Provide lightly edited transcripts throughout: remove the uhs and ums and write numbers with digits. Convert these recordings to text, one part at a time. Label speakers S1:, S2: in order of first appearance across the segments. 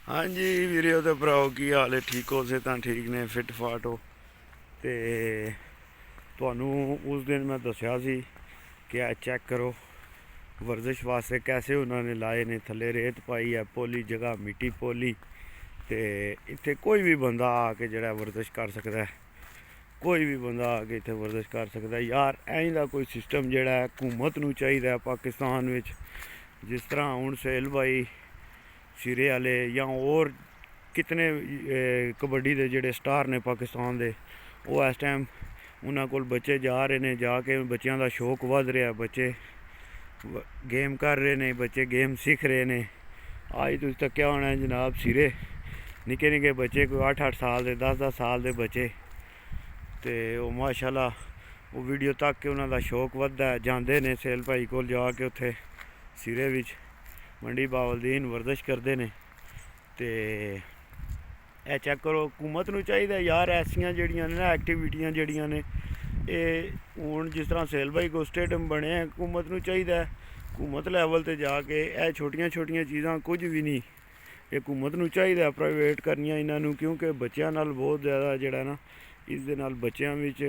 S1: हाँ जी वीडियो तो भराओ की हाल है, ठीक हो से ठीक ने, फिट फाट हो। तो तुहानू उस दिन मैं दसिया सी कि चेक करो वर्जिश वास्ते कैसे उन्होंने लाए ने, थले रेत पाई है, पोली जगह मिट्टी पोली। तो इत्थे कोई भी बंदा आके जड़ा वर्जिश कर सकता है, कोई भी बंदा आके इत्थे वर्जिश कर सकता है। यार ऐं दा कोई सिस्टम जड़ा है हुकूमत नू चाहिए पाकिस्तान विच, जिस तरह हुण सोहेल भाई सिरे वाले या और कितने कबड्डी के जोड़े स्टार ने पाकिस्तान के, वो इस टाइम उन्होंने कोल बच्चे जा रहे हैं, जाके बच्चों का शौक वध रहा, बच्चे गेम कर रहे हैं, बच्चे गेम सीख रहे हैं। अज तुम तक्या होना है जनाब सिरे निक्के निक्के बच्चे, कोई 8-8 साल के 10-10 साल के बच्चे, तो माशाल्लाह वो वीडियो तक के उन्होंने शौक वधदा है, जाते हैं सोहेल भाई को जाके उत्थे सिरे विच मंडी बावलदीन वर्जिश करते हैं। तो यह चेक करो हुकूमत नू चाहिए यार ऐसियां जड़ियां ने एक्टिविटियां जड़ियां ने, हुण जिस तरह सोहेल भाई को स्टेडियम बने, हुकूमत नू चाहिए हुकूमत लैवल ते जाके यह छोटियां छोटियां चीज़ां कुछ भी नहीं, ये हुकूमत नू चाहिए प्राइवेट करनियां इन्हों, क्योंकि बच्चों नाल बहुत ज़्यादा जड़ा ना इस दे नाल बच्चों विच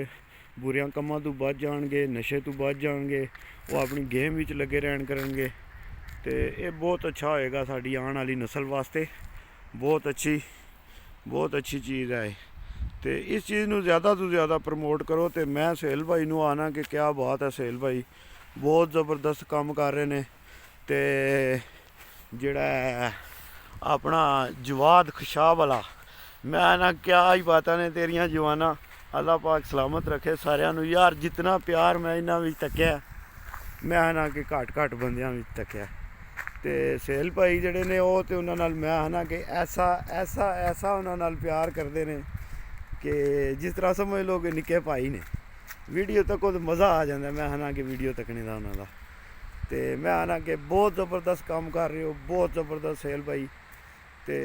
S1: बुरियां कम्मां तो बच जाणगे, नशे तो बच जाणगे, वो अपनी गेम विच लगे रहन करनगे। तो ये बहुत अच्छा होएगा साड़ी आने वाली नस्ल वास्ते, बहुत अच्छी चीज़ है। तो इस चीज़ को ज़्यादा तो ज़्यादा प्रमोट करो। तो मैं सोहेल भाई नू आना कि क्या बात है, सोहेल भाई बहुत ज़बरदस्त काम कर रहे हैं। तो जिहड़ा अपना जवाद खशाब वाला, मैं ना क्या ही बातां ने तेरियां जवाना, अल्लाह पाक सलामत रखे सारियां नू। यार जितना प्यार मैं इन्हां विच तक्या, मैं ना कि घट बंदियां विच तक्या। तो सोहेल भाई जड़े ने वो तो उन्होंने मैं आना कि ऐसा ऐसा ऐसा उन्होंने प्यार करते हैं कि जिस तरह समझ लो कि निक्के भाई ने। वीडियो तक तो मज़ा आ जाता, मैं आना कि वीडियो तकने का उन्होंने। तो मैं आना कि बहुत ज़बरदस्त काम कर रहे हो, बहुत ज़बरदस्त सोहेल भाई। तो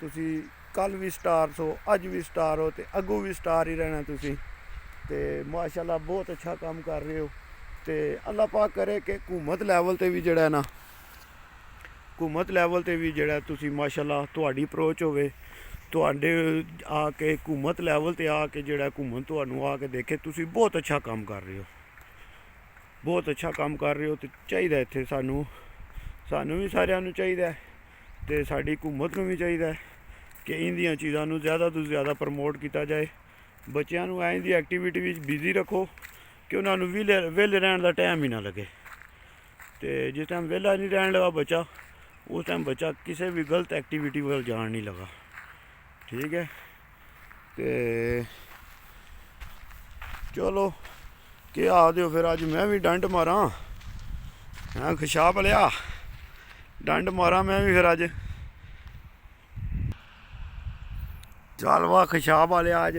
S1: तुसी कल भी स्टार हो, अज भी स्टार हो, तो अगू भी स्टार ही रहना तुसी। तो माशाल्लाह बहुत अच्छा काम कर रहे हो। तो अल्लाह पाक करे कि हुकूमत लैवल पर भी जड़ा ना, हुकूमत लैवल पर भी जड़ा तुसी माशाल्लाह तुहाडी अप्रोच होवे, तुहाडे आके हुकूमत लैवल पर आके जड़ा हुकूमत तुहानू आके देखे तुसी बहुत अच्छा काम कर रहे हो, बहुत अच्छा काम कर रहे हो। तो चाहिए इत्थे सानू भी सारियां नू चाहिए, तो साडी हुकूमत नू भी चाहिए कि इंदियां चीज़ां नू ज़्यादा तो ज़्यादा प्रमोट किया जाए। बच्चों नू ऐं दी एक्टिविटी विच बिजी रखो कि उन्होंने वेले रहने का टाइम ही ना लगे। तो जिस टाइम वेला नहीं रहने लगा बच्चा, उस टाइम बच्चा किसी भी गलत एक्टिविटी वाल जान नहीं लगा। ठीक है, तो चलो क्या आखदे हो फिर, अज मैं भी डंड मारा, हैं खशाब लिया डंड मारा मैं भी फिर अज, चल वाह खशाब वालिया अज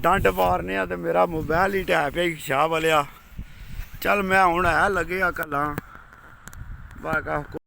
S1: डंड मारने। तो मेरा मोबाइल ही टैप है खशाब वालिया। चल मैं हूँ है लगे कला बाका।